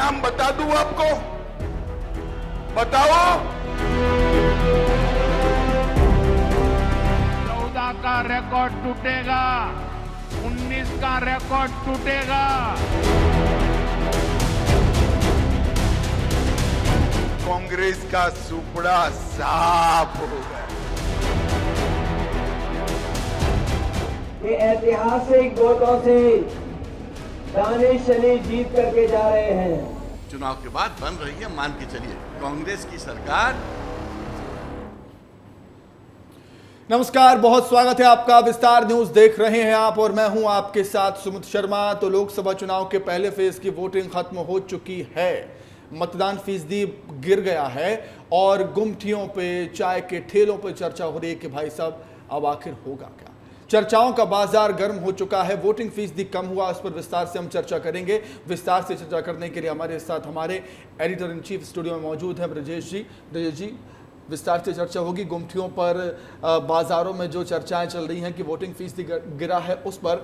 परिणाम बता दूं आपको? बताओ। 14 का रिकॉर्ड टूटेगा, 19 का रिकॉर्ड टूटेगा। कांग्रेस का सुपड़ा साफ हो गया। ये ऐतिहासिक वोटों से दानिश अली जीत करके जा रहे हैं। चुनाव के बाद बन रही है, मान के चलिए, कांग्रेस की सरकार। नमस्कार, बहुत स्वागत है आपका। विस्तार न्यूज देख रहे हैं आप और मैं हूं आपके साथ सुमित शर्मा। तो लोकसभा चुनाव के पहले फेज की वोटिंग खत्म हो चुकी है। मतदान फीसदी गिर गया है और गुमटियों पे, चाय के ठेलों पे चर्चा हो रही है कि भाई साहब अब आखिर होगा क्या। चर्चाओं का बाजार गर्म हो चुका है। वोटिंग फीसदी कम हुआ, उस पर विस्तार से हम चर्चा करेंगे। विस्तार से चर्चा करने के लिए हमारे साथ हमारे एडिटर इन चीफ स्टूडियो में मौजूद हैं ब्रजेश जी। ब्रजेश जी, विस्तार से चर्चा होगी गुमटियों पर, बाजारों में जो चर्चाएं चल रही हैं कि वोटिंग फीसदी गिरा है, उस पर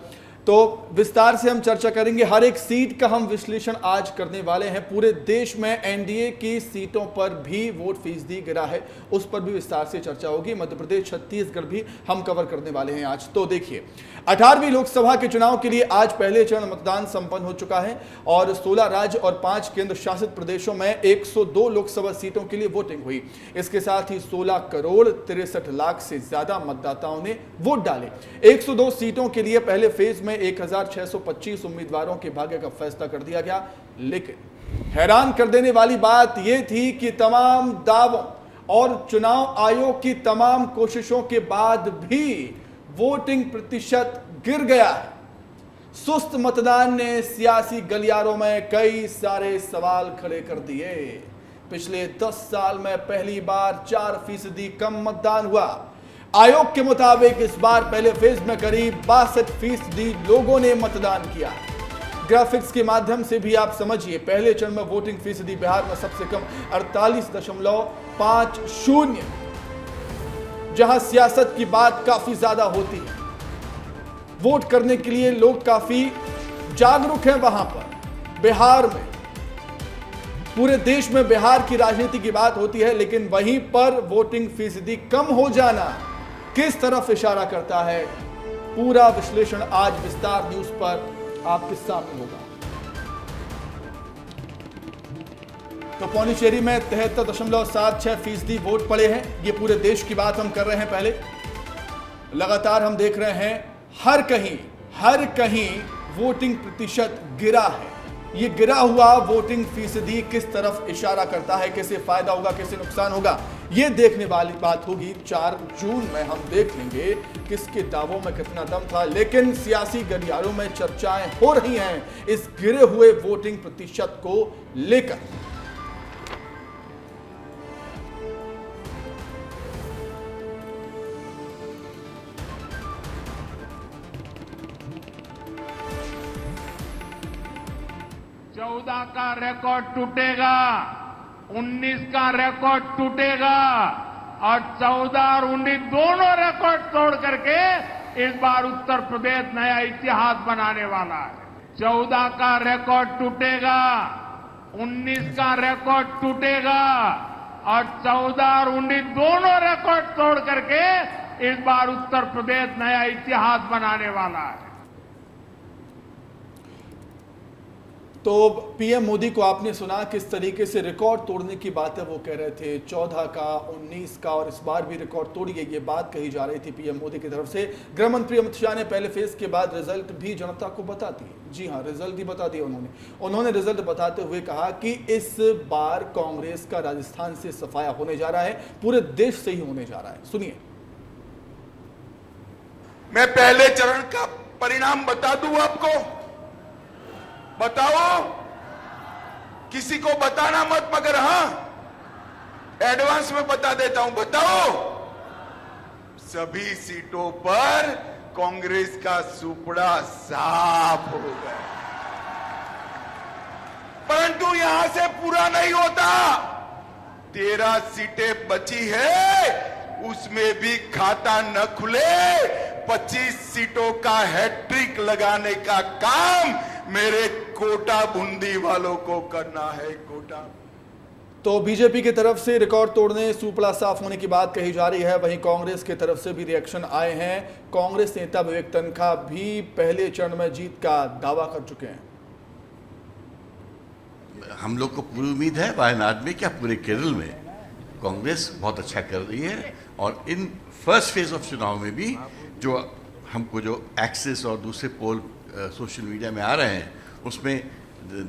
तो विस्तार से हम चर्चा करेंगे। हर एक सीट का हम विश्लेषण आज करने वाले हैं। पूरे देश में एनडीए की सीटों पर भी वोट फीसदी गिरा है, उस पर भी विस्तार से चर्चा होगी। मध्य प्रदेश, छत्तीसगढ़ भी हम कवर करने वाले हैं आज। तो देखिए, 18वीं लोकसभा के चुनाव के लिए आज पहले चरण मतदान संपन्न हो चुका है और 16 राज्य और 5 केंद्र शासित प्रदेशों में 102 लोकसभा सीटों के लिए वोटिंग हुई। इसके साथ ही 16 करोड़ 63 लाख से ज्यादा मतदाताओं ने वोट डाले। 102 सीटों के लिए पहले फेज में 1625 उम्मीदवारों के भाग्य का फैसला कर दिया गया। लेकिन हैरान कर देने वाली बात यह थी कि तमाम दावों और चुनाव आयोग की तमाम कोशिशों के बाद भी वोटिंग प्रतिशत गिर गया है। सुस्त मतदान ने सियासी गलियारों में कई सारे सवाल खड़े कर दिए। पिछले 10 साल में पहली बार 4% कम मतदान हुआ। आयोग के मुताबिक इस बार पहले फेज में करीब 62% लोगों ने मतदान किया। ग्राफिक्स के माध्यम से भी आप समझिए, पहले चरण में वोटिंग फीसदी बिहार में सबसे कम 48.50, जहां सियासत की बात काफी ज्यादा होती है। वोट करने के लिए लोग काफी जागरूक हैं वहां पर। बिहार में, पूरे देश में बिहार की राजनीति की बात होती है, लेकिन वहीं पर वोटिंग फीसदी कम हो जाना किस तरफ इशारा करता है, पूरा विश्लेषण आज विस्तार न्यूज पर आपके सामने होगा। तो पौंडीचेरी में 73.76% वोट पड़े हैं। ये पूरे देश की बात हम कर रहे हैं। पहले लगातार हम देख रहे हैं हर कहीं वोटिंग प्रतिशत गिरा है। ये गिरा हुआ वोटिंग फीसदी किस तरफ इशारा करता है, कैसे फायदा होगा, कैसे नुकसान होगा, ये देखने वाली बात होगी। 4 जून में हम देख लेंगे किसके दावों में कितना दम था। लेकिन सियासी गलियारों में चर्चाएं हो रही हैं इस गिरे हुए वोटिंग प्रतिशत को लेकर। चौदह का रिकॉर्ड टूटेगा, 19 का रिकॉर्ड टूटेगा और 14 और 19 दोनों रिकॉर्ड तोड़ करके इस बार उत्तर प्रदेश नया इतिहास बनाने वाला है। 14 का रिकॉर्ड टूटेगा, 19 का रिकॉर्ड टूटेगा और 14 और 19 दोनों रिकॉर्ड तोड़ करके इस बार उत्तर प्रदेश नया इतिहास बनाने वाला है। तो पीएम मोदी को आपने सुना किस तरीके से रिकॉर्ड तोड़ने की बातें वो कह रहे थे। 14 का, 19 का और इस बार भी रिकॉर्ड तोड़िए, ये बात कही जा रही थी पीएम मोदी की तरफ से। गृह मंत्री अमित शाह ने पहले फेज के बाद रिजल्ट भी जनता को बता दिए। जी हाँ, रिजल्ट ही बता दिए उन्होंने रिजल्ट बताते हुए कहा कि इस बार कांग्रेस का राजस्थान से सफाया होने जा रहा है, पूरे देश से ही होने जा रहा है। सुनिए। मैं पहले चरण का परिणाम बता दूं आपको? बताओ। किसी को बताना मत, मगर हां, एडवांस में बता देता हूं। बताओ। सभी सीटों पर कांग्रेस का सुपड़ा साफ हो गया। परंतु यहां से पूरा नहीं होता। 13 सीटें बची है, उसमें भी खाता न खुले 25 सीटों का हैट्रिक लगाने का काम मेरे कोटा बूंदी वालों को करना है कोटा। तो बीजेपी की तरफ से रिकॉर्ड तोड़ने, सुपड़ा साफ होने की बात कही जा रही है, वहीं कांग्रेस की तरफ से भी रिएक्शन आए हैं। कांग्रेस नेता विवेक तन्खा भी पहले चरण में जीत का दावा कर चुके हैं। हम लोग को पूरी उम्मीद है वायनाड में क्या पूरे केरल में कांग्रेस बहुत अच्छा कर रही है, और इन फर्स्ट फेज ऑफ चुनाव में भी जो हमको जो एक्सेस और दूसरे पोल सोशल मीडिया में आ रहे हैं उसमें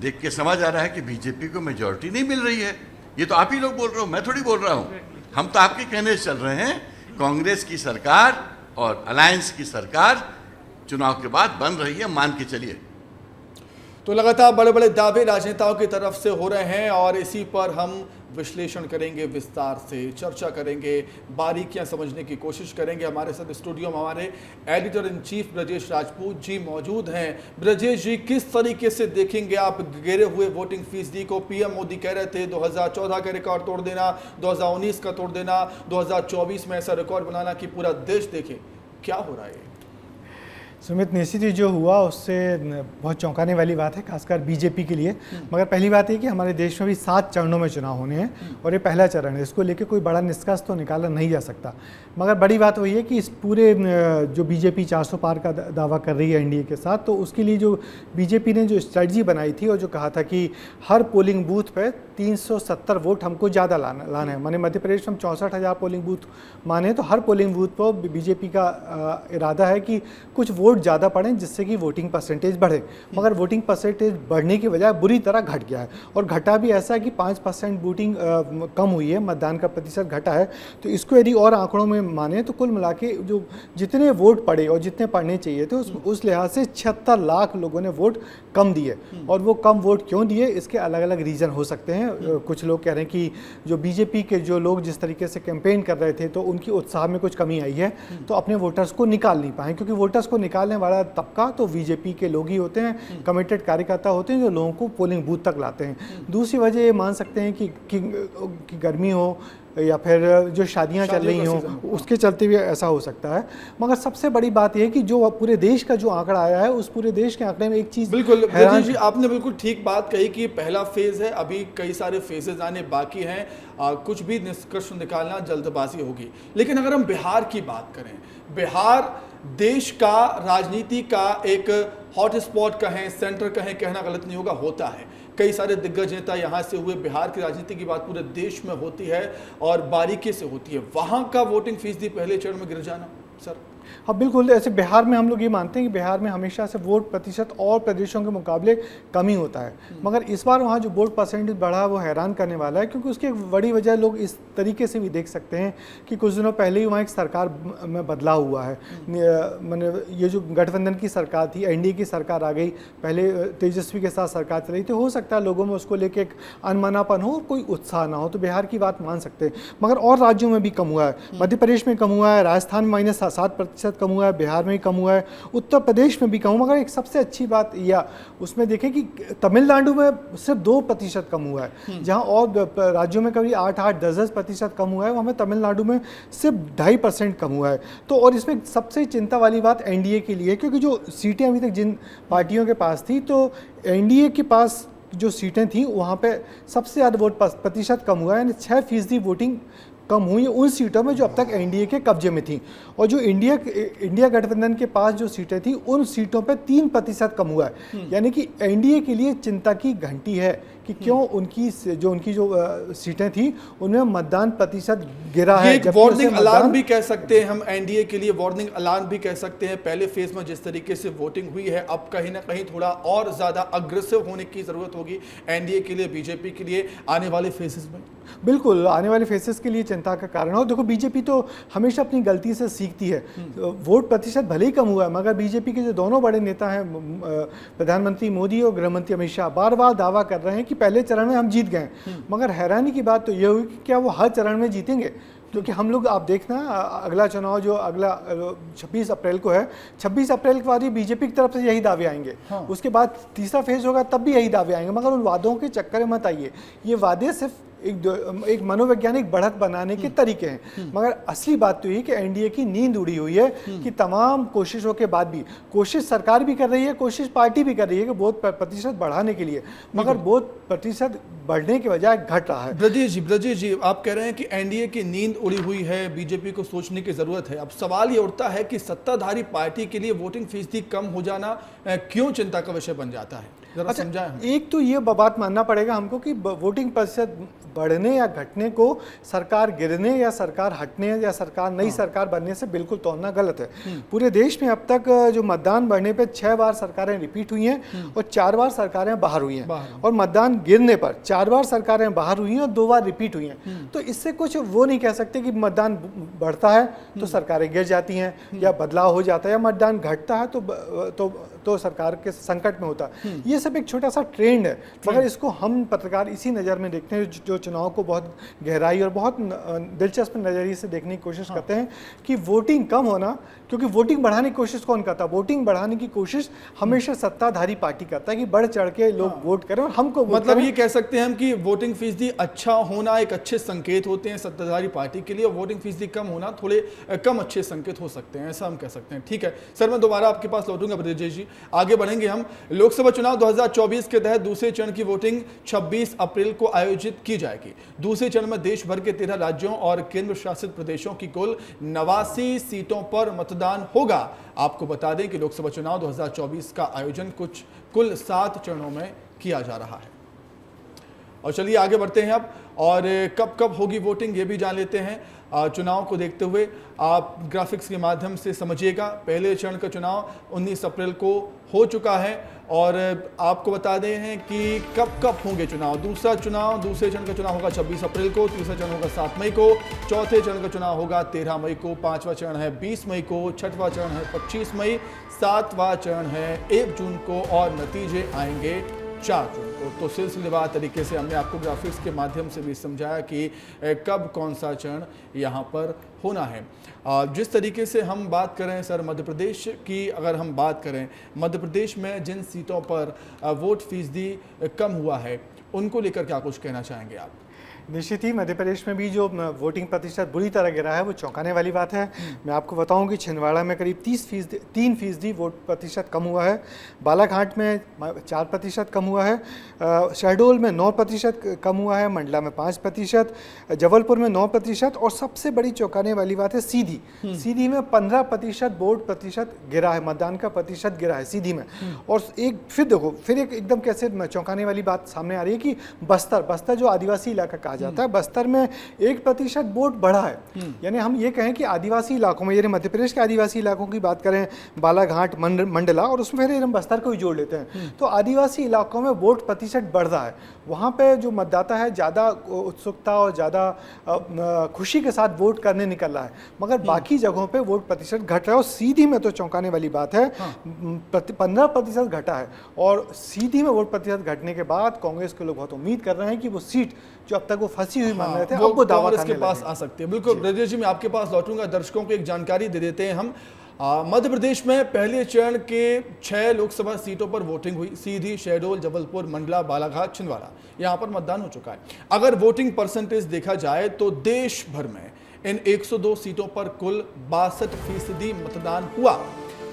देख के समझ आ रहा है कि बीजेपी को मेजॉरिटी नहीं मिल रही है। ये तो आप ही लोग बोल रहे हो, मैं थोड़ी बोल रहा हूँ। हम तो आपके कहने से चल रहे हैं। कांग्रेस की सरकार और अलायंस की सरकार चुनाव के बाद बन रही है, मान के चलिए। तो लगातार बड़े बड़े दावे राजनेताओं की तरफ से हो रहे हैं और इसी पर हम विश्लेषण करेंगे, विस्तार से चर्चा करेंगे, बारीकियां समझने की कोशिश करेंगे। हमारे साथ स्टूडियो में हमारे editor in chief Brajesh Rajput ji मौजूद हैं। ब्रजेश जी, किस तरीके से देखेंगे आप गिरे हुए वोटिंग फीसदी को? पीएम मोदी कह रहे थे 2014 का रिकॉर्ड तोड़ देना, 2019 का तोड़ देना, 2024 में ऐसा रिकॉर्ड बनाना कि पूरा देश देखे। क्या हो रहा है? सुमित, निश्चित ही जो हुआ उससे बहुत चौंकाने वाली बात है, खासकर बीजेपी के लिए। मगर पहली बात है कि हमारे देश में भी 7 चरणों में चुनाव होने हैं और ये पहला चरण है। इसको लेकर कोई बड़ा निष्कर्ष तो निकाला नहीं जा सकता। मगर बड़ी बात वही है कि इस पूरे जो बीजेपी 400 पार का दावा कर रही है एनडीए के साथ, तो उसके लिए जो बीजेपी ने जो स्ट्रेटजी बनाई थी और जो कहा था कि हर पोलिंग बूथ पर 370 वोट हमको ज़्यादा लाना है। माने मध्य प्रदेश में 64,000 पोलिंग बूथ माने, तो हर पोलिंग बूथ पर बीजेपी का इरादा है कि कुछ वोट ज़्यादा पड़ें जिससे कि वोटिंग परसेंटेज बढ़े। मगर वोटिंग परसेंटेज बढ़ने की बजाय बुरी तरह घट गया है, और घटा भी ऐसा है कि 5% वोटिंग कम हुई है, मतदान का प्रतिशत घटा है। तो इसको यदि और आंकड़ों में माने तो कुल मिला के जो जितने वोट पड़े और जितने पड़ने चाहिए थे उस लिहाज से 76 लाख लोगों ने वोट कम दिए। और वो कम वोट क्यों दिए, इसके अलग अलग रीज़न हो सकते हैं। कुछ लोग कह रहे हैं कि जो बीजेपी के जो लोग जिस तरीके से कैंपेन कर रहे थे तो उनकी उत्साह में कुछ कमी आई है, तो अपने वोटर्स को निकाल नहीं पाए, क्योंकि वोटर्स को निकालने वाला तबका तो बीजेपी के लोग ही होते हैं, कमिटेड कार्यकर्ता होते हैं जो लोगों को पोलिंग बूथ तक लाते हैं। दूसरी वजह ये मान सकते हैं कि गर्मी हो या फिर जो शादियां चल रही हों, उसके चलते भी ऐसा हो सकता है। मगर सबसे बड़ी बात यह है कि जो पूरे देश का जो आंकड़ा आया है, उस पूरे देश के आंकड़े में एक चीज़ बिल्कुल जी, आपने बिल्कुल ठीक बात कही कि पहला फेज है, अभी कई सारे फेजेज आने बाकी हैं। कुछ भी निष्कर्ष निकालना जल्दबाजी होगी। लेकिन अगर हम बिहार की बात करें, बिहार देश का राजनीति का एक हॉट स्पॉट कहें, सेंटर कहें, कहना गलत नहीं होगा, होता है। कई सारे दिग्गज नेता यहाँ से हुए। बिहार की राजनीति की बात पूरे देश में होती है और बारीकी से होती है। वहाँ का वोटिंग फीसदी पहले चरण में गिर जाना, सर? हाँ बिल्कुल, ऐसे बिहार में हम लोग ये मानते हैं कि बिहार में हमेशा से वोट प्रतिशत और प्रदेशों के मुकाबले कम ही होता है। मगर इस बार वहाँ जो वोट परसेंटेज बढ़ा वो हैरान करने वाला है, क्योंकि उसकी एक बड़ी वजह लोग इस तरीके से भी देख सकते हैं कि कुछ दिनों पहले ही वहाँ एक सरकार में बदलाव हुआ है। मैंने ये जो गठबंधन की सरकार थी, एनडीए की सरकार आ गई, पहले तेजस्वी के साथ सरकार चल रही थी, हो सकता है लोगों में उसको लेकर एक अनमनापन हो, कोई उत्साह ना हो, तो बिहार की बात मान सकते हैं। मगर और राज्यों में भी कम हुआ है, मध्य प्रदेश में कम हुआ है, राजस्थान में -7% कम हुआ है, बिहार में ही कम हुआ है, उत्तर प्रदेश में भी कम हुआ। मगर एक सबसे अच्छी बात यह उसमें देखें कि तमिलनाडु में सिर्फ 2% कम हुआ है, जहां और राज्यों में कभी 8-8, 10% कम हुआ है, वहाँ में तमिलनाडु में सिर्फ 2.5% कम हुआ है। तो और इसमें सबसे चिंता वाली बात एनडीए के लिए, क्योंकि जो सीटें अभी तक जिन पार्टियों के पास थी, तो एनडीए के पास जो सीटें थी वहाँ पे सबसे ज़्यादा वोट प्रतिशत कम हुआ है, यानी 6% वोटिंग कम हुई है उन सीटों में जो अब तक एनडीए के कब्जे में थी। और जो इंडिया गठबंधन के पास जो सीटें थी उन सीटों पे 3% कम हुआ है। यानी कि एनडीए के लिए चिंता की घंटी है कि क्यों उनकी जो सीटें थी उनमें मतदान प्रतिशत गिरा है। एक वार्निंग अलार्म भी कह सकते हैं हम, एनडीए के लिए वार्निंग अलार्म भी कह सकते हैं। पहले फेज में जिस तरीके से वोटिंग हुई है, अब कहीं ना कहीं थोड़ा और ज्यादा अग्रेसिव होने की जरूरत होगी एनडीए के लिए, बीजेपी के लिए आने वाले फेजेस में। बिल्कुल, आने वाले फेसेस के लिए चिंता का कारण हो। देखो, बीजेपी तो हमेशा अपनी गलती से सीखती है। वोट प्रतिशत भले ही कम हुआ है, मगर बीजेपी के जो दोनों बड़े नेता हैं, प्रधानमंत्री मोदी और गृहमंत्री अमित शाह, बार बार दावा कर रहे हैं कि पहले चरण में हम जीत गए। मगर हैरानी की बात तो ये हुई कि क्या वो हर चरण में जीतेंगे? क्योंकि हम लोग, आप देखना, अगला चुनाव जो अगला 26 अप्रैल को है, 26 अप्रैल के बाद भी बीजेपी की तरफ से यही दावे आएंगे। उसके बाद तीसरा फेज होगा, तब भी यही दावे आएंगे। मगर उन वादों के चक्कर में मत आइए। ये वादे सिर्फ एक मनोवैज्ञानिक बढ़त बनाने के तरीके हैं। मगर असली बात तो ये कि एनडीए की नींद उड़ी हुई है कि तमाम कोशिशों के बाद भी, कोशिश सरकार भी कर रही है, कोशिश पार्टी भी कर रही है कि वोट प्रतिशत बढ़ाने के लिए, मगर वोट प्रतिशत बढ़ने के बजाय घट रहा है। ब्रजेश जी, आप कह रहे हैं कि एनडीए की नींद उड़ी हुई है, बीजेपी को सोचने की जरूरत है। अब सवाल ये उठता है कि सत्ताधारी पार्टी के लिए वोटिंग फीसदी कम हो जाना क्यों चिंता का विषय बन जाता है, जरा समझाएं। एक तो ये बात मानना पड़ेगा हमको कि वोटिंग प्रतिशत बढ़ने या घटने को सरकार गिरने या सरकार हटने या सरकार नई सरकार बनने से बिल्कुल तोड़ना गलत है। पूरे देश में अब तक जो मतदान बढ़ने पे 6 बार सरकारें रिपीट हुई हैं और 4 बार सरकारें बाहर हुई हैं, और मतदान गिरने पर 4 बार सरकारें बाहर हुई हैं और 2 बार रिपीट हुई हैं। तो इससे कुछ वो नहीं कह सकते कि मतदान बढ़ता है तो सरकारें गिर जाती हैं या बदलाव हो जाता है, या मतदान घटता है तो सरकार के संकट में होता है। ये सब एक छोटा सा ट्रेंड है, मगर इसको हम पत्रकार इसी नज़र में देखते हैं, जो चुनाव को बहुत गहराई और बहुत दिलचस्प नज़रिए से देखने की कोशिश करते हैं कि वोटिंग कम होना, क्योंकि वोटिंग बढ़ाने की कोशिश कौन करता है? वोटिंग बढ़ाने की कोशिश हमेशा सत्ताधारी पार्टी करता है कि बढ़ चढ़ के लोग वोट करें और हमको मतलब ये कह सकते हैं हम कि वोटिंग फीसदी अच्छा होना एक अच्छे संकेत होते हैं सत्ताधारी पार्टी के लिए, और वोटिंग फीसदी कम होना थोड़े कम अच्छे संकेत हो सकते हैं, ऐसा हम कह सकते हैं। ठीक है सर, मैं दोबारा आपके पास लौटूंगा। ब्रजेश जी, आगे बढ़ेंगे हम। लोकसभा चुनाव 2024 के तहत दूसरे चरण की वोटिंग 26 अप्रैल को आयोजित की जाएगी। दूसरे चरण में देश भर के 13 राज्यों और केंद्र शासित प्रदेशों की कुल 89 सीटों पर मतदान होगा। आपको बता दें कि लोकसभा चुनाव 2024 का आयोजन कुल 7 चरणों में किया जा रहा है। और चलिए आगे बढ़ते हैं अब, और कब कब होगी वोटिंग ये भी जान लेते हैं। चुनाव को देखते हुए आप ग्राफिक्स के माध्यम से समझिएगा। पहले चरण का चुनाव 19 अप्रैल को हो चुका है, और आपको बता दें हैं कि कब कब होंगे चुनाव। दूसरे चरण का चुनाव होगा 26 अप्रैल को, तीसरा चरण होगा 7 मई को, चौथे चरण का चुनाव होगा 13 मई को, पांचवा चरण है 20 मई को, छठवां चरण है 25 मई, सातवां चरण है 1 जून को, और नतीजे आएंगे 4 जून को। तो सिलसिलेवार तरीके से हमने आपको ग्राफिक्स के माध्यम से भी समझाया कि कब कौन सा चरण यहाँ पर होना है। जिस तरीके से हम बात करें सर मध्य प्रदेश की, अगर हम बात करें मध्य प्रदेश में जिन सीटों पर वोट फीसदी कम हुआ है, उनको लेकर क्या कुछ कहना चाहेंगे आप? निश्चित ही मध्य प्रदेश में भी जो वोटिंग प्रतिशत बुरी तरह गिरा है वो चौंकाने वाली बात है। मैं आपको बताऊं कि छिंदवाड़ा में करीब 3% वोट प्रतिशत कम हुआ है, बालाघाट में 4% कम हुआ है, शहडोल में 9% कम हुआ है, मंडला में 5%, जबलपुर में 9%, और सबसे बड़ी चौंकाने वाली बात है सीधी में 15% वोट प्रतिशत गिरा है, मतदान का प्रतिशत गिरा है सीधी में। और फिर एक एकदम कैसे चौंकाने वाली बात सामने आ रही है कि बस्तर जो आदिवासी इलाका कहा जाता है, बस्तर में 1% वोट बढ़ा है। यानी हम ये कहें कि आदिवासी इलाकों में, यानी मध्य प्रदेश के आदिवासी इलाकों की बात करें, बालाघाट, मंडला, और उसमें फिर हम बस्तर को ही जोड़ लेते हैं, तो आदिवासी इलाकों में वोट प्रतिशत बढ़ रहा है। वहाँ पे जो मतदाता है ज़्यादा उत्सुकता और ज़्यादा खुशी के साथ वोट करने निकल रहा है, मगर बाकी जगहों पे वोट प्रतिशत घट रहा है। और सीधी में तो चौंकाने वाली बात है, 15% घटा है, और सीधी में वोट प्रतिशत घटने के बाद कांग्रेस के लोग बहुत उम्मीद कर रहे हैं कि वो सीट जो अब तक वो फंसी हुई मान रहे थे, अब वो दावा कांग्रेस के पास आ सकती है। बिल्कुल ब्रजेश जी, मैं आपके पास लौटूंगा। दर्शकों को एक जानकारी दे देते हैं हम। मध्य प्रदेश में पहले चरण के 6 लोकसभा सीटों पर वोटिंग हुई। सीधी, शहडोल, जबलपुर, मंडला, बालाघाट, छिंदवाड़ा, यहां पर मतदान हो चुका है। अगर वोटिंग परसेंटेज देखा जाए तो देश भर में इन 102 सीटों पर कुल 62% मतदान हुआ।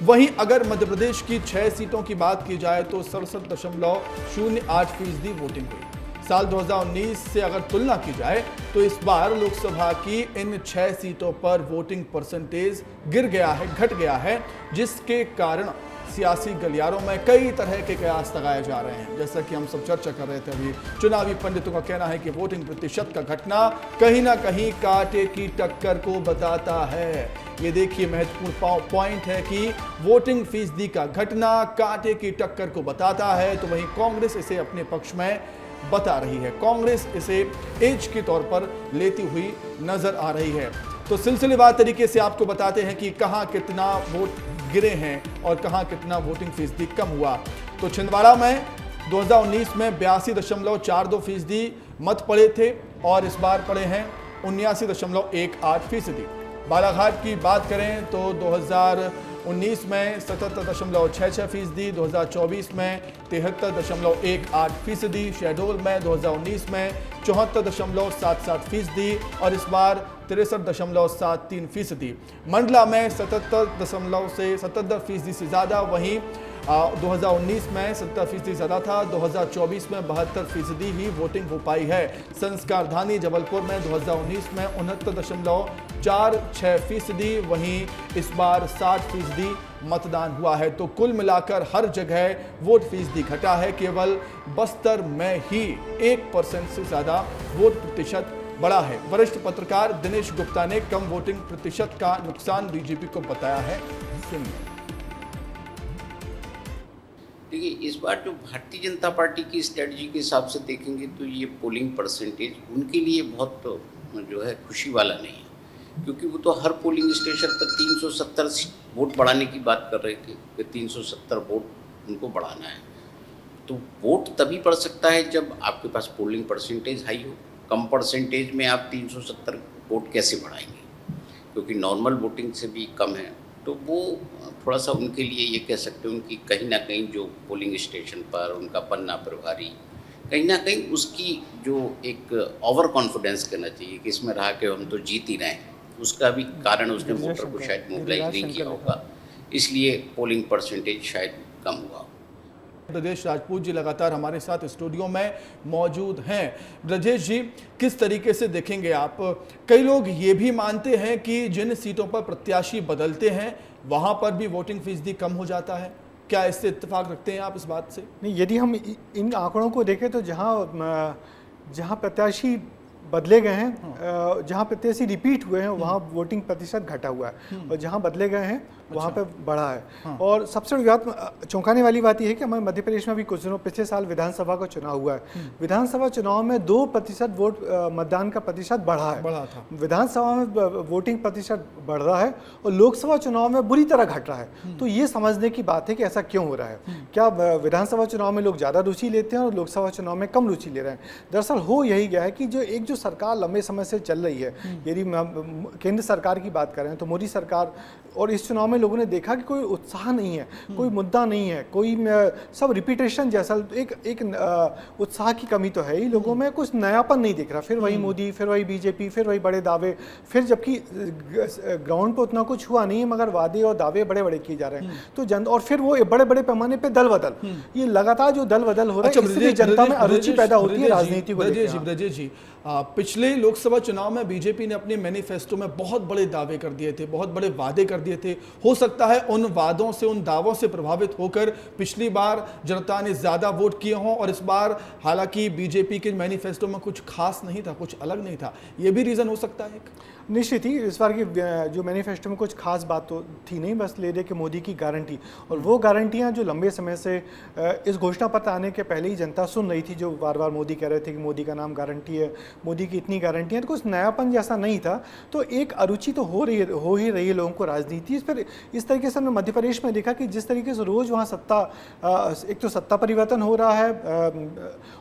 वहीं अगर मध्य प्रदेश की 6 सीटों की बात की जाए तो 67.08% वोटिंग हुई। साल 2019 से अगर तुलना की जाए तो इस बार लोकसभा की इन 6 सीटों पर वोटिंग परसेंटेज गिर गया है, घट गया है, जिसके कारण सियासी गलियारों में कई तरह के कयास लगाए जा रहे हैं। जैसा कि हम सब चर्चा कर रहे थे अभी, चुनावी पंडितों का कहना है कि वोटिंग प्रतिशत का घटना कहीं ना कहीं कांटे की टक्कर को बताता है। ये देखिए महत्वपूर्ण पॉइंट है कि वोटिंग फीसदी का घटना कांटे की टक्कर को बताता है, तो वहीं कांग्रेस इसे अपने पक्ष में बता रही है। कांग्रेस इसे एज के तौर पर लेती हुई नजर आ रही है। तो सिलसिलेवार तरीके से आपको बताते हैं कि कहां कितना वोट गिरे हैं और कहां कितना वोटिंग फीसदी कम हुआ। तो छिंदवाड़ा में 2019 में 82.42% मत पड़े थे और इस बार पड़े हैं 79.18%। बालाघाट की बात करें तो 2019 में 77.66%, 2024 में 73.18%, शहडोल में 2019 में 74.77% और इस बार 63.73%। मंडला में 77% से ज़्यादा, वहीं 2019 में 70% ज़्यादा था, 2024 में 72% ही वोटिंग हो पाई है। संस्कारधानी जबलपुर में 2019 में 69.46%, वहीं इस बार 60% मतदान हुआ है। तो कुल मिलाकर हर जगह वोट फीसदी घटा है, केवल बस्तर में ही 1% से ज़्यादा वोट प्रतिशत बढ़ा है। वरिष्ठ पत्रकार दिनेश गुप्ता ने कम वोटिंग प्रतिशत का नुकसान बीजेपी को बताया है, सुनिए। देखिए, इस बार जो भारतीय जनता पार्टी की स्ट्रेटजी के हिसाब से देखेंगे तो ये पोलिंग परसेंटेज उनके लिए बहुत जो है खुशी वाला नहीं है, क्योंकि वो तो हर पोलिंग स्टेशन पर 370 वोट बढ़ाने की बात कर रहे थे कि 370 वोट उनको बढ़ाना है। तो वोट तभी बढ़ सकता है जब आपके पास पोलिंग परसेंटेज हाई हो। कम परसेंटेज में आप 370 वोट कैसे बढ़ाएंगे, क्योंकि नॉर्मल वोटिंग से भी कम है। तो वो थोड़ा सा उनके लिए ये कह सकते हैं उनकी कहीं ना कहीं जो पोलिंग स्टेशन पर उनका पन्ना प्रभारी कहीं ना कहीं उसकी जो एक ओवर कॉन्फिडेंस कहना चाहिए कि इसमें रहा कि हम तो जीत ही रहे हैं, उसका भी कारण उसने वोटर को शायद मोबिलाइज नहीं किया होगा, इसलिए पोलिंग परसेंटेज शायद कम हुआ। ब्रजेश राजपूत जी लगातार हमारे साथ स्टूडियो में मौजूद हैं। ब्रजेश जी, किस तरीके से देखेंगे आप? कई लोग ये भी मानते हैं कि जिन सीटों पर प्रत्याशी बदलते हैं वहां पर भी वोटिंग फीसदी कम हो जाता है, क्या इससे इत्तेफाक रखते हैं आप इस बात से? नहीं, यदि हम इन आंकड़ों को देखें तो जहां प्रत्याशी बदले गए हैं, जहां प्रत्याशी रिपीट हुए हैं वहां वोटिंग प्रतिशत घटा हुआ है, और जहां बदले गए हैं वहाँ पे बढ़ा है। और सबसे बड़ी बात, चौंकाने वाली बात यह है कि हमारे मध्य प्रदेश में भी कुछ दिनों पिछले साल विधानसभा का चुनाव हुआ है। विधानसभा चुनाव में 2% वोट मतदान का प्रतिशत बढ़ा है, विधानसभा में वोटिंग प्रतिशत बढ़ रहा है और लोकसभा चुनाव में बुरी तरह घट रहा है। तो ये समझने की बात है कि ऐसा क्यों हो रहा है। क्या विधानसभा चुनाव में लोग ज़्यादा रुचि लेते हैं और लोकसभा चुनाव में कम रुचि ले रहे हैं? दरअसल हो यही गया है कि जो सरकार लंबे समय से चल रही है, यदि केंद्र सरकार की बात करें तो मोदी सरकार, और इस चुनाव में लोगों ने देखा कि कोई उत्साह नहीं है, कोई मुद्दा नहीं है, कोई सब रिपीटेशन जैसा, एक उत्साह की कमी तो है ही लोगों में, कुछ नयापन नहीं दिख रहा। फिर वही मोदी, फिर वही बीजेपी, फिर वही बड़े दावे, फिर जबकि ग्राउंड पे उतना कुछ हुआ नहीं है मगर वादे और दावे बड़े बड़े किए जा रहे हैं। तो और फिर वो बड़े बड़े पैमाने पे दल बदल, ये लगातार जो दल बदल हो रहा है, इसलिए जनता में अरुचि पैदा होती है राजनीति को लेकर। ब्रजेश जी, पिछले लोकसभा चुनाव में बीजेपी ने अपने मैनिफेस्टो में बहुत बड़े दावे कर दिए थे, बहुत बड़े वादे कर दिए थे। हो सकता है उन वादों से, उन दावों से प्रभावित होकर पिछली बार जनता ने ज्यादा वोट किए हों, और इस बार हालांकि बीजेपी के मैनिफेस्टो में कुछ खास नहीं था, कुछ अलग नहीं था, यह भी रीजन हो सकता है। निश्चित ही इस बार की जो मैनिफेस्टो में कुछ खास बात तो थी नहीं, बस ले दे के मोदी की गारंटी, और वो गारंटियां जो लंबे समय से इस घोषणा पत्र आने के पहले ही जनता सुन रही थी, जो बार बार मोदी कह रहे थे कि मोदी का नाम गारंटी है, मोदी की इतनी गारंटी है, तो कुछ नयापन जैसा नहीं था। तो एक अरुचि तो हो ही रही है लोगों को राजनीति। इस तरीके से हमने मध्य प्रदेश में देखा कि जिस तरीके से रोज़ वहाँ एक तो सत्ता परिवर्तन हो रहा है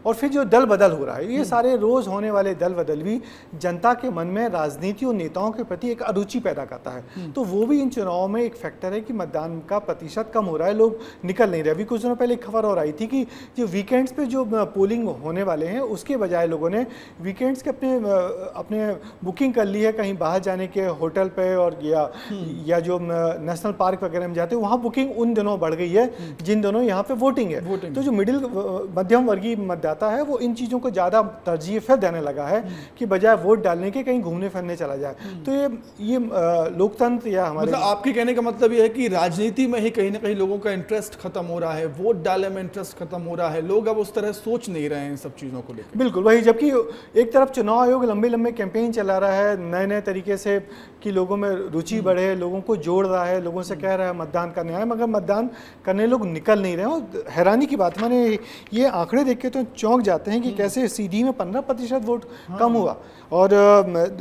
और फिर जो दल बदल हो रहा है, ये सारे रोज़ होने वाले दल बदल भी जनता के मन में राजनीति नेताओं के प्रति एक अरुचि पैदा करता है। तो वो भी इन चुनावों में एक फैक्टर है कि मतदान का प्रतिशत कम हो रहा है, लोग निकल नहीं रहे। अभी कुछ दिनों पहले एक खबर और आई थी कि जो वीकेंड्स पे जो पोलिंग होने वाले हैं उसके बजाय लोगों ने वीकेंड्स के अपने बुकिंग कर ली है कहीं बाहर जाने के होटल पे, और या जो नेशनल पार्क वगैरह में जाते हैं वहाँ बुकिंग उन दिनों बढ़ गई है जिन दिनों यहाँ पे वोटिंग है। तो जो मध्यम वर्गीय मतदाता है वो इन चीज़ों को ज़्यादा तरजीह फिर देने लगा है कि बजाय वोट डालने के कहीं घूमने फिरने चला जाए। तो ये लोकतंत्र या हमारे, मतलब आपके कहने का मतलब ये है कि राजनीति में ही कहीं ना कहीं लोगों का इंटरेस्ट खत्म हो रहा है, वोट डालने में इंटरेस्ट खत्म हो रहा है, लोग अब उस तरह सोच नहीं रहे हैं इन सब चीज़ों को लेकर। बिल्कुल वही, जबकि एक तरफ चुनाव आयोग लंबे लंबे कैंपेन चला रहा है नए नए तरीके से कि लोगों में रुचि बढ़े, लोगों को जोड़ रहा है, लोगों से कह रहा है मतदान करने आए, मगर मतदान करने लोग निकल नहीं रहे हैं। और हैरानी की बात, मैंने ये आंकड़े देख के तो चौंक जाते हैं कि कैसे सीधी में 15% वोट कम हुआ, और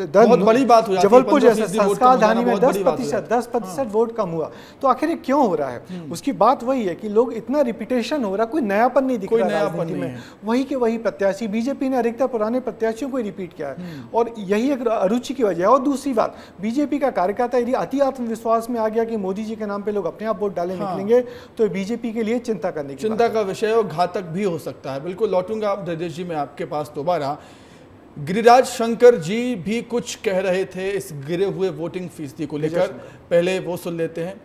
बहुत बड़ी बात हो जाती है, जबलपुर जैसे संस्कारधानी में 10% वोट कम हुआ। तो आखिर ये क्यों हो रहा है? उसकी बात वही है कि लोग इतना रिपीटेशन हो रहा, कोई नयापन नहीं दिख रहा राजनीति में, वही के वही प्रत्याशी। बीजेपी ने अधिकतर पुराने प्रत्याशियों को हुए रिपीट किया है, और यही एक अरुचि की वजह है। और दूसरी बात, बीजेपी का कार्यकर्ता यदि अति आत्मविश्वास में आ गया कि मोदी जी के नाम पे लोग अपने आप वोट डाले निकलेंगे, तो बीजेपी के लिए चिंता करने की चिंता का विषय और घातक भी हो सकता है। बिल्कुल लौटूंगा ब्रजेश जी मैं आपके पास दोबारा। गिरिराज शंकर जी भी कुछ कह रहे थे इस गिरे हुए वोटिंग फीसदी को लेकर, पहले वो सुन लेते हैं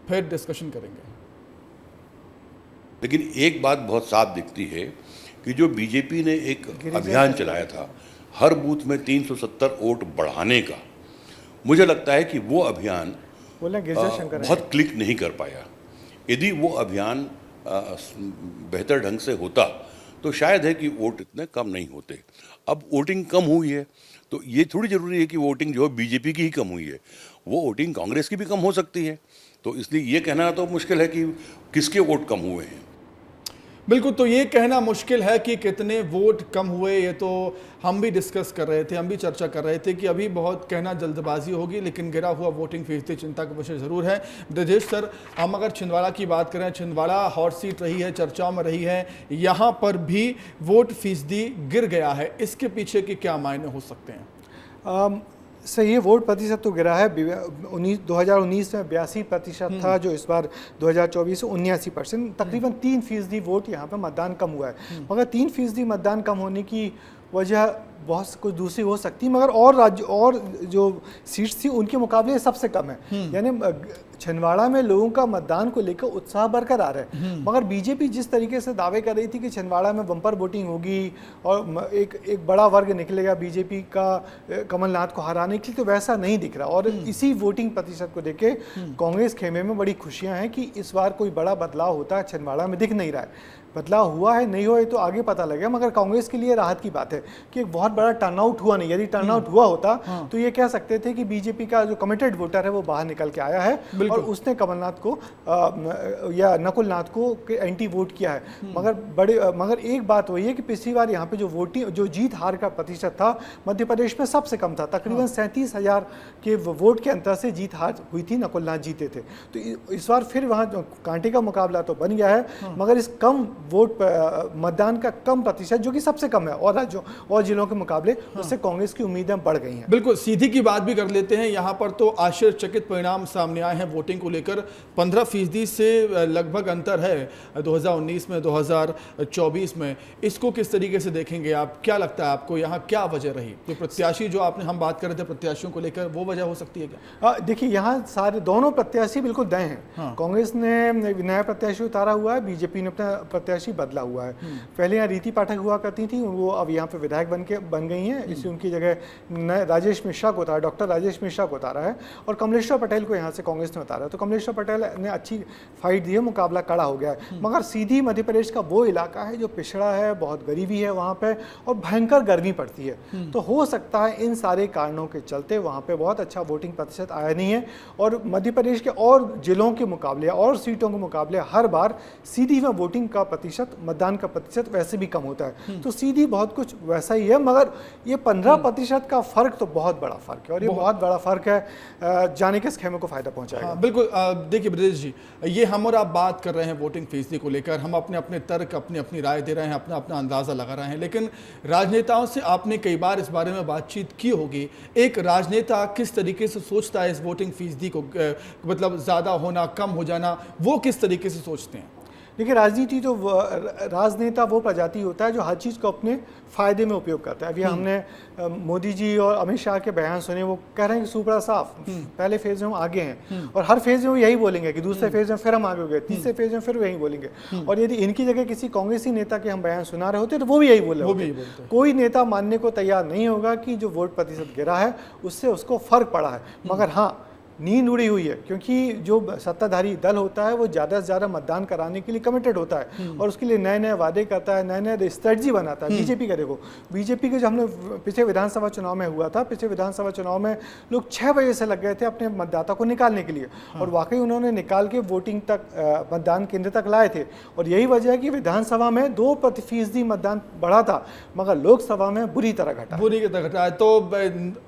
फिर डिस्कशन करेंगे। लेकिन एक बात बहुत साफ दिखती है कि जो बीजेपी ने एक अभियान चलाया था हर बूथ में 370 वोट बढ़ाने का, मुझे लगता है कि वो अभियान बहुत क्लिक नहीं कर पाया। यदि वो अभियान बेहतर ढंग से होता तो शायद है कि वोट इतने कम नहीं होते। अब वोटिंग कम हुई है तो ये थोड़ी जरूरी है कि वोटिंग जो है बीजेपी की ही कम हुई है, वो वोटिंग कांग्रेस की भी कम हो सकती है। तो इसलिए ये कहना तो मुश्किल है कि किसके वोट कम हुए हैं। बिल्कुल, तो ये कहना मुश्किल है कि कितने वोट कम हुए, ये तो हम भी डिस्कस कर रहे थे, हम भी चर्चा कर रहे थे कि अभी बहुत कहना जल्दबाजी होगी, लेकिन गिरा हुआ वोटिंग फीसदी चिंता का विषय ज़रूर है। ब्रजेश सर, हम अगर छिंदवाड़ा की बात करें, छिंदवाड़ा हॉट सीट रही है, चर्चाओं में रही है, यहाँ पर भी वोट फीसदी गिर गया है, इसके पीछे के क्या मायने हो सकते हैं? सही है, वोट प्रतिशत तो गिरा है। 2019 में 82% था, जो इस बार 2024 में 79%, तकरीबन 3% वोट यहाँ पे मतदान कम हुआ है। मगर 3% मतदान कम होने की वजह बहुत कुछ दूसरी हो सकती है, मगर और राज्य और जो सीट्स थी उनके मुकाबले सबसे कम है। यानी छिंदवाड़ा में लोगों का मतदान को लेकर उत्साह बरकरार है, मगर बीजेपी जिस तरीके से दावे कर रही थी कि छिंदवाड़ा में बम्पर वोटिंग होगी और एक बड़ा वर्ग निकलेगा बीजेपी का कमलनाथ को हराने के लिए, तो वैसा नहीं दिख रहा। और इसी वोटिंग प्रतिशत को देख के कांग्रेस खेमे में बड़ी खुशियां हैं कि इस बार कोई बड़ा बदलाव होता है छिंदवाड़ा में दिख नहीं रहा है। बदलाव हुआ है नहीं हुआ है तो आगे पता लगेगा, मगर कांग्रेस के लिए राहत की बात है कि एक बहुत बड़ा टर्नआउट हुआ नहीं। यदि टर्नआउट हुआ होता तो ये कह सकते थे कि बीजेपी का जो कमिटेड वोटर है वो बाहर निकल के आया है और उसने कमलनाथ को या नकुलनाथ को एंटी वोट किया है। मगर एक बात वही है कि पिछली बार यहाँ पे जो जीत हार का प्रतिशत था मध्य प्रदेश में सबसे कम था, तकरीबन 37,000 के वोट के अंतर से जीत हार हुई थी, नकुलनाथ जीते थे। तो इस बार फिर वहाँ कांटे का मुकाबला तो बन गया है, मगर इस कम वोट मतदान का कम प्रतिशत जो कि सबसे कम है और राज्यों और जिलों के मुकाबले, उससे कांग्रेस की उम्मीदें बढ़ गई हैं। बिल्कुल, सीधी की बात भी कर लेते हैं। यहाँ पर तो आश्चर्यचकित परिणाम सामने आए हैं वोटिंग को लेकर। 15% से लगभग अंतर है 2019 में 2024 में। इसको किस तरीके से देखेंगे आप? क्या लगता है आपको यहाँ क्या वजह रही? तो प्रत्याशी जो हम बात कर रहे थे प्रत्याशियों को लेकर, वो वजह हो सकती है क्या? देखिए, यहाँ सारे दोनों प्रत्याशी बिल्कुल दए हैं। कांग्रेस ने नया प्रत्याशी उतारा हुआ है, बीजेपी ने अपना प्रत्याशी बदला हुआ है। पहले यहाँ रीति पाठक हुआ करती थी, वो अब यहाँ पे विधायक बन गई हैं, इसलिए उनकी जगह राजेश मिश्रा को उतारा, डॉक्टर राजेश मिश्रा को उतारा है और कमलेश्वर पटेल को यहाँ से कांग्रेस ने उतारा है। तो कमलेश्वर पटेल ने अच्छी फाइट दी है, मुकाबला कड़ा हो गया है। मगर सीधी मध्य प्रदेश का वो इलाका है जो पिछड़ा है, बहुत गरीबी है वहाँ पे और भयंकर गर्मी पड़ती है। तो हो सकता है इन सारे कारणों के चलते वहाँ पे बहुत अच्छा वोटिंग प्रतिशत आया नहीं है और मध्य प्रदेश के और जिलों के मुकाबले और सीटों के मुकाबले हर बार सीधी में वोटिंग का प्रतिशत, मतदान का प्रतिशत वैसे भी कम होता है। तो सीधी बहुत कुछ वैसा ही है, मगर ये 15% का फर्क तो बहुत बड़ा फर्क है और ये बहुत बड़ा फर्क है, जाने के इस खेमे को फायदा पहुंचाएगा। बिल्कुल, देखिए ब्रजेश जी, ये हम और आप बात कर रहे हैं वोटिंग फीसदी को लेकर, हम अपने अपने तर्क, अपनी अपनी राय दे रहे हैं, अपना अपना अंदाजा लगा रहे हैं, लेकिन राजनेताओं से आपने कई बार इस बारे में बातचीत की होगी। एक राजनेता किस तरीके से सोचता है इस वोटिंग फीसदी को, मतलब ज़्यादा होना, कम हो जाना, वो किस तरीके से सोचते हैं? देखिए, राजनीति तो राजनेता वो प्रजाति होता है जो हर चीज़ को अपने फायदे में उपयोग करता है। अभी हमने मोदी जी और अमित शाह के बयान सुने, वो कह रहे हैं कि सुपड़ा साफ, पहले फेज में हम आगे हैं और हर फेज में वो यही बोलेंगे कि दूसरे फेज में फिर हम आगे हो गए, तीसरे फेज में फिर वही बोलेंगे। और यदि इनकी जगह किसी कांग्रेसी नेता के हम बयान सुना रहे होते तो वो भी यही बोल रहे होते। कोई नेता मानने को तैयार नहीं होगा कि जो वोट प्रतिशत गिरा है उससे उसको फर्क पड़ा है। मगर हाँ, नींद उड़ी हुई है, क्योंकि जो सत्ताधारी दल होता है वो ज़्यादा से ज़्यादा मतदान कराने के लिए कमिटेड होता है और उसके लिए नए नए वादे करता है, नए नए स्ट्रेटजी बनाता है। बीजेपी का देखो, बीजेपी के जो हमने पिछले विधानसभा चुनाव में हुआ था, पिछले विधानसभा चुनाव में लोग 6 बजे से लग गए थे अपने मतदाता को निकालने के लिए और वाकई उन्होंने निकाल के वोटिंग तक, मतदान केंद्र तक लाए थे। और यही वजह है कि विधानसभा में 2% मतदान बढ़ा था, मगर लोकसभा में बुरी तरह घटा। तो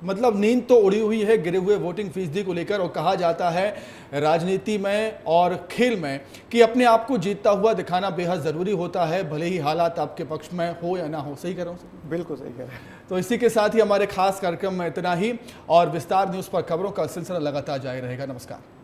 मतलब नींद तो उड़ी हुई है गिरे हुए वोटिंग फीसदी को लेकर और कहा जाता है राजनीति में और खेल में कि अपने आप को जीतता हुआ दिखाना बेहद ज़रूरी होता है, भले ही हालात आपके पक्ष में हो या ना हो। सही कह रहा हूँ? बिल्कुल सही कह रहे हैं। तो इसी के साथ ही हमारे खास कार्यक्रम में इतना ही, और विस्तार न्यूज़ पर खबरों का सिलसिला लगातार जारी रहेगा। नमस्कार।